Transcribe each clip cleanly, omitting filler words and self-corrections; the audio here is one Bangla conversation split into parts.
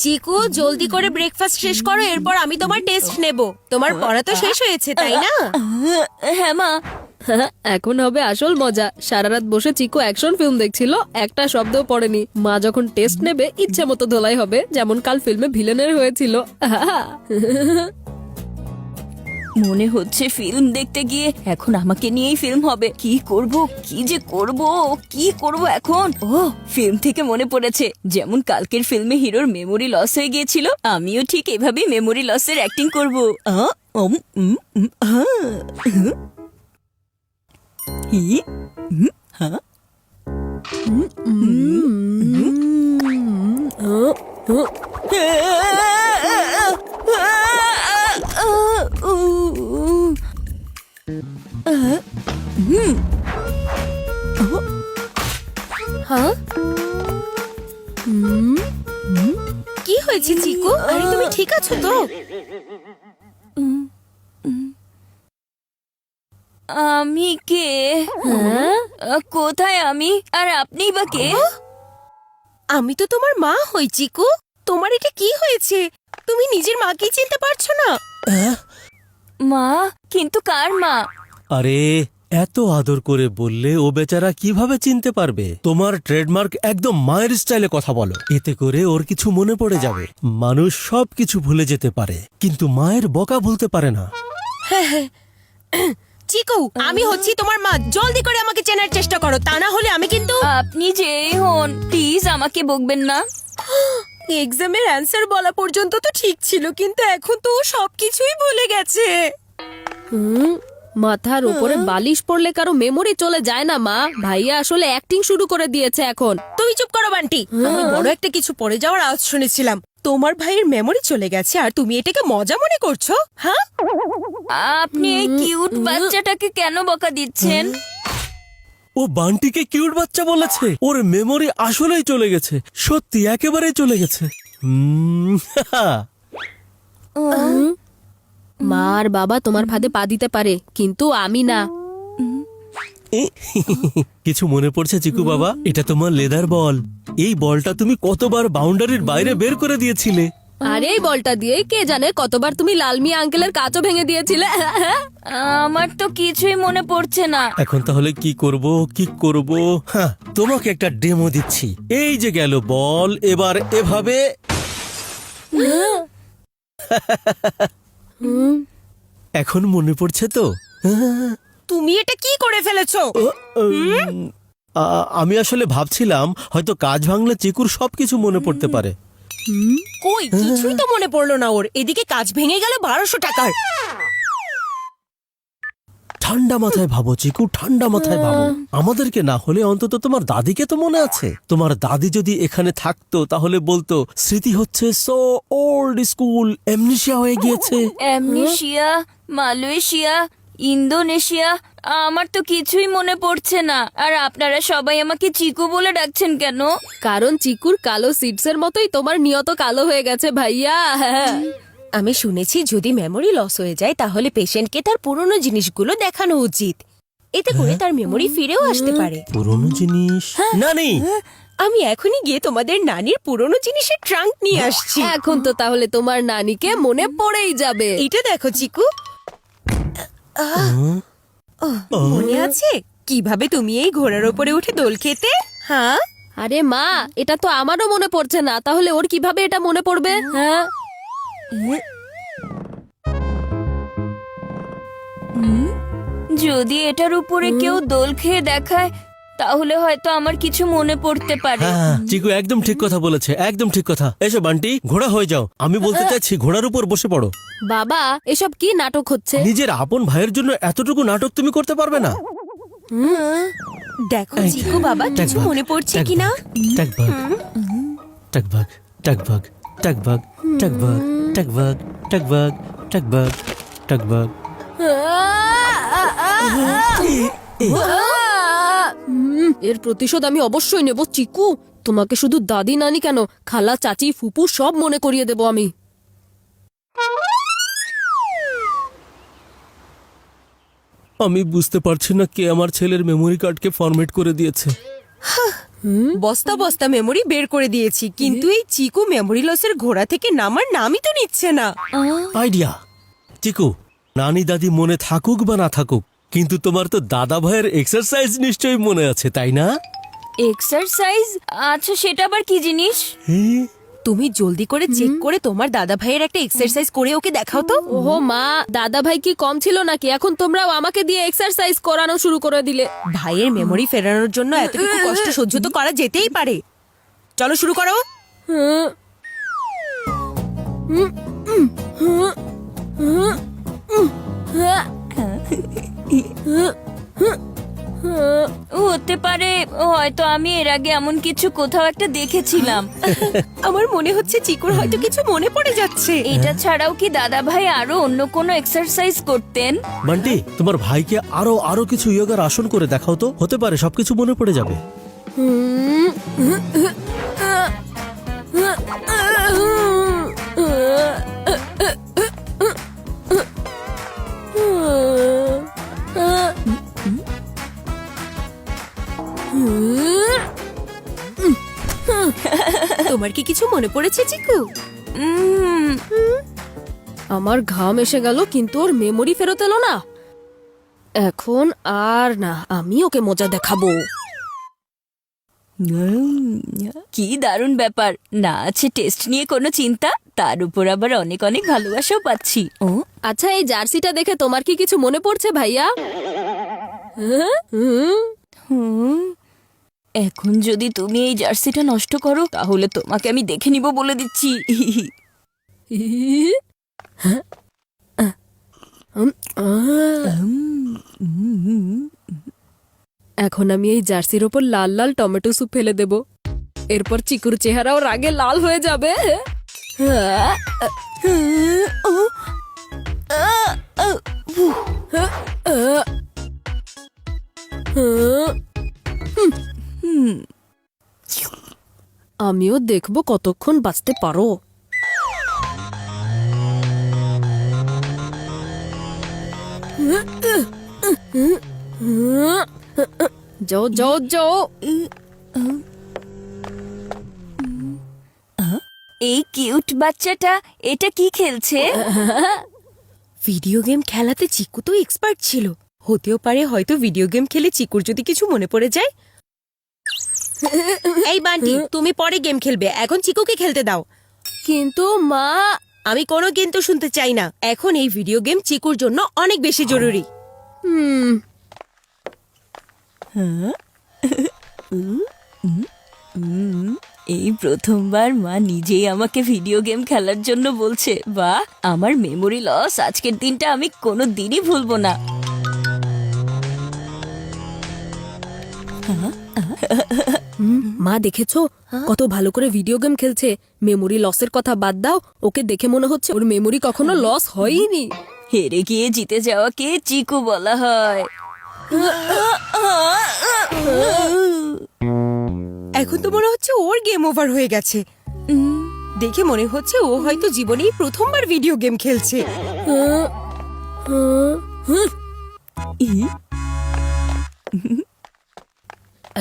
চিকু, জলদি করে ব্রেকফাস্ট শেষ করো, এরপর আমি তোমার টেস্ট নেব। তোমার পড়া তো শেষ হয়েছে, তাই না? হ্যাঁ মা। এখন হবে আসল মজা। সারা রাত বসে চিকু অ্যাকশন ফিল্ম দেখছিল, একটা শব্দও পড়েনি। মা যখন টেস্ট নেবে ইচ্ছে মতো ধোলাই হবে, যেমন কাল ফিল্মে ভিলেনের হয়েছিল। মনে হচ্ছে ফিল্ম দেখতে গিয়ে এখন আমাকে নিয়েই ফিল্ম হবে। কি করব, কি যে করব, কি করব এখন? ও, ফিল্ম থেকে মনে পড়েছে, যেমন কালকের ফিল্মে হিরোর মেমোরি লস হয়ে গিয়েছিল, আমিও ঠিক এভাবেই মেমোরি লসের অ্যাক্টিং করব। হ্যাঁ, কি হয়েছে চিকু? আরে তুমি ঠিক আছো তো? আমি কে? কোথায় আমি, আর আপনি বা কে? আমি তো তোমার মা হই চিকু। তোমার এটা কি হয়েছে? তুমি নিজের মাকেই চিনতে পারছো না? মা? কিন্তু কার মা? আরে এত আদর করে বললে ও বেচারা কিভাবে চিনতে পারবে? তোমার ট্রেডমার্ক একদম মায়ের স্টাইলে কথা বলো, এতে করে ওর কিছু মনে পড়ে যাবে। মানুষ সবকিছু ভুলে যেতে পারে, কিন্তু মায়ের বকা ভুলতে পারে না। চিকু, আমি হচ্ছি তোমার মা। জলদি করে আমাকে চেনার চেষ্টা করো, তা না হলে আমি কিন্তু... আপনি যেই হন, প্লিজ আমাকে বকবেন না। এক্সামের অ্যান্সার বলা পর্যন্ত তো ঠিক ছিল, কিন্তু এখন তো ও সবকিছুই ভুলে গেছে। মাথার উপরে বালিশ পড়লে কারো মেমোরি চলে যায় না মা। ভাইয়া আসলে অ্যাক্টিং শুরু করে দিয়েছে এখন। তুমি চুপ করো বান্টি। আমি বড় একটা কিছু পড়ে যাওয়ার আওয়াজ শুনেছিলাম। তোমার ভাইয়ের মেমোরি চলে গেছে আর তুমি এটাকে মজা মনে করছো? হ্যাঁ, আপনি এই কিউট বাচ্চাটাকে কেন বকা দিচ্ছেন? ও বান্টিকে কিউট বাচ্চা বলেছে? ওর মেমোরি আসলেই চলে গেছে, সত্যি একেবারেই চলে গেছে। মা আর বাবা তোমার ফাঁদে পা দিতে পারে, কিন্তু আমি না। কিছু মনে পড়ছে চিকু বাবা? এটা তোমার লেদার বল। এই বলটা তুমি কতবার বাউন্ডারির বাইরে বের করে দিয়েছিলে। আর এই বলটা দিয়ে কে জানে কতবার তুমি লাল মিয়া আঙ্কেলের কাঁচও ভেঙে দিয়েছিলে। আমার তো কিছুই মনে পড়ছে না। এখন তাহলে কি করব, কি করব? হ্যাঁ, তোমাকে একটা ডেমো দিচ্ছি। এই যে গেল বল, এবার এভাবে। এখন মনে পড়ছে তো? তুমি এটা কি করে ফেলেছো? আমি আসলে ভাবছিলাম হয়তো কাজ ভাঙলে চিকুর সবকিছু মনে পড়তে পারে। কই, কিছুই তো মনে পড়লো না ওর। এদিকে কাজ ভেঙে গেল 1200 টাকার। ঠান্ডা মাথায় ভাবো চিকু, ঠান্ডা মাথায় ভাবো। আমাদেরকে না হলে অন্তত তোমার দাদিকে তো মনে আছে। তোমার দাদি যদি এখানে থাকতো তাহলে বলতো স্মৃতি হচ্ছে সো ওল্ড স্কুল, এমনেশিয়া হয়ে গিয়েছে। অ্যামনেশিয়া, মালয়েশিয়া, ইন্দোনেশিয়া, আমার তো কিছুই মনে পড়ছে না। আর আপনারা সবাই আমাকে চিকু বলে ডাকছেন কেন? কারণ চিকুর কালো সিডসের মতোই তোমার নিয়ত কালো হয়ে গেছে ভাইয়া। আমি শুনেছি যদি মেমোরি লস হয়ে যায় তাহলে পেশেন্টকে তার পুরনো জিনিসগুলো দেখানো উচিত। এতে করে তার মেমোরি ফিরেও আসতে পারে। পুরনো জিনিস? নানি, আমি এখনই গিয়ে তোমাদের নানির পুরনো জিনিসের ট্রাঙ্ক নিয়ে আসছি। এখন তো তাহলে তোমার নানিকে মনে পড়েই যাবে। এটা দেখো চিকু, মনে আছে কিভাবে তুমি এই ঘোড়ার উপরে উঠে দোল খেতে? হ্যাঁ, আরে মা, এটা তো আমারও মনে পড়ছে না, তাহলে ওর কিভাবে এটা মনে পড়বে? হ্যাঁ, যদি এটার উপরে কেউ দোল খেয়ে দেখায় তাহলে হয়তো আমার কিছু মনে পড়তে পারে। হ্যাঁ চিকু একদম ঠিক কথা বলেছে, একদম ঠিক কথা। এসো বান্টি, ঘোড়া হয়ে যাও। আমি বলতে চাইছি ঘোড়ার উপর বসে পড়ো। বাবা এসব কি নাটক হচ্ছে? নিজের আপন ভাইয়ের জন্য এতটুকু নাটক তুমি করতে পারবে না? দেখো চিকু বাবা, কিছু মনে পড়ছে কিনা? টকবগ টকবগ টকবগ টকবগ টকবগ টকবগ টকবগ টকবগ টকবগ। এর প্রতিশোধ আমি অবশ্যই নেব চিকু। তোমাকে শুধু দাদি নানি কেন, খালা চাচি ফুপু সব মনে করিয়ে দেব আমি। আমি বুঝতে পারছি না কে আমার ছেলের মেমোরি কার্ডকে ফরম্যাট করে দিয়েছে। বস্তা বস্তা মেমোরি বের করে দিয়েছি, কিন্তু এই চিকু মেমোরি লসের ঘোড়া থেকে নামার নামই তো নিচ্ছে না। আইডিয়া! চিকু, নানি দাদি মনে থাকুক বা না থাকুক, কিন্তু তোমার তো দাদা ভাইয়ের এক্সারসাইজ নিশ্চয়ই মনে আছে, তাই না? এক্সারসাইজ? আচ্ছা, সেটা আবার কি জিনিস? হ্যাঁ। তুমি জলদি করে চেক করে তোমার দাদা ভাইয়ের একটা এক্সারসাইজ করে ওকে দেখাও তো। ওহো মা, দাদা ভাই কি কম ছিল নাকি? এখন তোমরাও আমাকে দিয়ে এক্সারসাইজ করানো শুরু করে দিলে। ভাইয়ের মেমোরি ফেরানোর জন্য এতটুকু কষ্ট সহ্য তো করা যেতেই পারে। চলো শুরু করো। হতে পারে, হয়তো আমি এর আগে এমন কিছু কোথাও একটা দেখেছিলাম। আমার মনে হচ্ছে চিকুর হয়তো কিছু মনে পড়ে যাচ্ছে। এটা ছাড়াও কি দাদা ভাই আরো অন্য কোনো এক্সারসাইজ করতেন? বান্টি, তোমার ভাইকে আরো আরো কিছু যোগার আসন করে দেখাও তো, হতে পারে সবকিছু মনে পড়ে যাবে। তোমার কি কিছু মনে পড়েছে চিকু? আমার ঘাম এসে গেল, কিন্তু ওর মেমোরি ফেরত এলো না। এখন আর না, আমি ওকে মজা দেখাবো। কি দারুণ ব্যাপার! না আছে টেস্ট নিয়ে কোনো চিন্তা, তার উপর আবার অনেক অনেক ভালোবাসাও পাচ্ছি। ও আচ্ছা, এই জার্সিটা দেখে তোমার কি কিছু মনে পড়ছে ভাইয়া? এখন যদি তুমি এই জার্সিটা নষ্ট করো, তাহলে তোমাকে আমি দেখে নিব বলে দিচ্ছি। এখন আমি এই জার্সির ওপর লাল লাল টমেটো স্যুপ ফেলে দেব। এরপর চিকুর চেহারাও রাগে লাল হয়ে যাবে। আমিও দেখব কতক্ষণ বাঁচতে পারো। যাও যাও যাও। এই কিউট বাচ্চাটা এটা কি খেলছে? ভিডিও গেম খেলাতে চিকু তো এক্সপার্ট ছিল। হতেও পারে হয়তো ভিডিও গেম খেলে চিকুর যদি কিছু মনে পড়ে যায়। এই বান্টি, তুমি পরে গেম খেলবে, এখন চিকুকে খেলতে দাও। কিন্তু মা, আমি কোনো কিন্তু শুনতে চাই না। এখন এই ভিডিও গেম চিকুর জন্য অনেক বেশি জরুরি। এই প্রথমবার মা নিজেই আমাকে ভিডিও গেম খেলার জন্য বলছে। বাহ, আমার মেমোরি লস আজকের দিনটা আমি কোনো দিনই ভুলবো না। মা দেখেছো কত ভালো করে ভিডিও গেম খেলছে? মেমোরি লসের কথা বাদ দাও, ওকে দেখে মনে হচ্ছে ওর মেমোরি কখনো লস হয়নি। হেরে গিয়ে জিতে যাওয়াকে চিকু বলা হয়। এখন তো মনে হচ্ছে ওর গেম ওভার হয়ে গেছে। দেখে মনে হচ্ছে ও হয়তো জীবনেই প্রথমবার ভিডিও গেম খেলছে।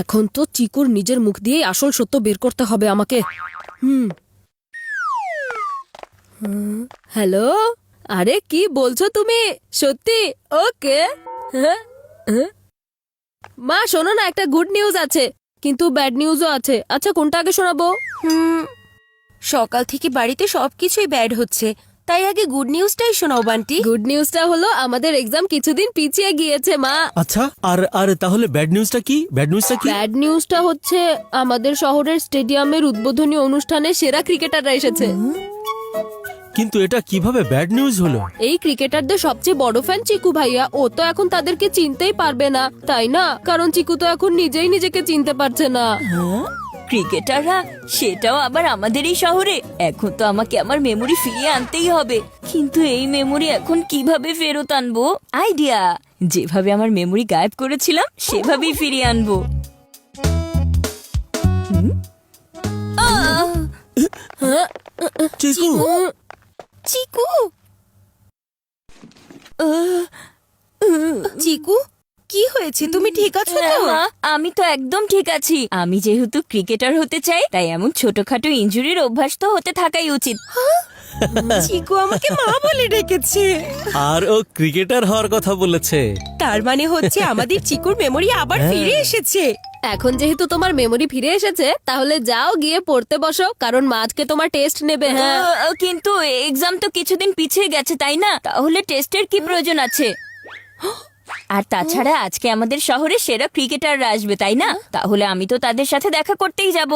এখন তো চিকুর নিজের মুখ দিয়েই আসল সত্য বের করতে হবে আমাকে। হ্যালো, আরে কি বলছো তুমি? সত্যি? ওকে। মা শোনো না, একটা গুড নিউজ আছে, কিন্তু ব্যাড নিউজও আছে। আচ্ছা, কোনটা আগে শোনাবো? সকাল থেকে বাড়িতে সবকিছুই ব্যাড হচ্ছে, তাই আগে গুড নিউজটাই শোনাও বান্টি। গুড নিউজটা হলো আমাদের এক্সাম কিছুদিন পিছিয়ে গিয়েছে মা। আচ্ছা, আর আর তাহলে ব্যাড নিউজটা কি? ব্যাড নিউজটা কি? ব্যাড নিউজটা হচ্ছে আমাদের শহরের স্টেডিয়ামের উদ্বোধনী অনুষ্ঠানে সেরা ক্রিকেটাররা এসেছে। কিন্তু এটা কিভাবে ব্যাড নিউজ হলো? এই ক্রিকেটারদের সবচেয়ে বড় ফ্যান চিকু ভাইয়া। ও তো এখন তাদেরকে চিনতেই পারবে না, তাই না? কারণ চিকু তো এখন নিজেই নিজেকে চিনতে পারছে না। ক্রিকেটাররা, সেটাও আবার আমাদেরই শহরে। এখন তো আমাকে আমার মেমোরি ফিরিয়ে আনতেই হবে। কিন্তু এই মেমোরি এখন কিভাবে ফেরত আনবো? আইডিয়া! যেভাবে আমার মেমোরি গায়েব করেছিলাম সেভাবেই ফিরিয়ে আনবো। চিকু, চিকু, চিকু, কি হয়েছে, তুমি ঠিক আছো তো? হ্যাঁ, মা, আমি তো একদম ঠিক আছি। আমি যেহেতু ক্রিকেটার হতে চাই, তাই এমন ছোটখাটো ইনজুরির অভ্যাস তো হতে থাকাই উচিত। চিকু আমাকে মা বলে ডেকেছে। আর ও ক্রিকেটার হওয়ার কথা বলেছে। তার মানে হচ্ছে আমাদের চিকুর মেমোরি আবার ফিরে এসেছে। এখন যেহেতু তোমার মেমোরি ফিরে এসেছে, তাহলে যাও গিয়ে পড়তে বসো, কারণ মা আজকে তোমার টেস্ট নেবে। হ্যাঁ, কিন্তু এক্সাম তো কিছুদিন পিছিয়ে গেছে, তাই না? তাহলে টেস্টের কি প্রয়োজন আছে? আর তাছাড়া আজকে আমাদের শহরে সেরা ক্রিকেটাররা আসবে, তাই না? তাহলে আমি তো তাদের সাথে দেখা করতেই যাব।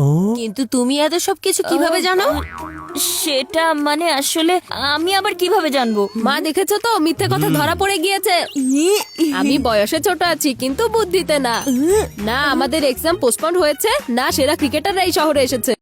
ও কিন্তু তুমি এত সবকিছু কিভাবে জানো? সেটা মানে আসলে আমি আবার কিভাবে জানবো? মা দেখেছো তো, মিথ্যে কথা ধরা পড়ে গিয়েছে। আমি বয়সে ছোট আছি, কিন্তু বুদ্ধিতে না। না আমাদের এক্সাম পোস্টপন্ড হয়েছে, না সেরা ক্রিকেটাররা এই শহরে এসেছে।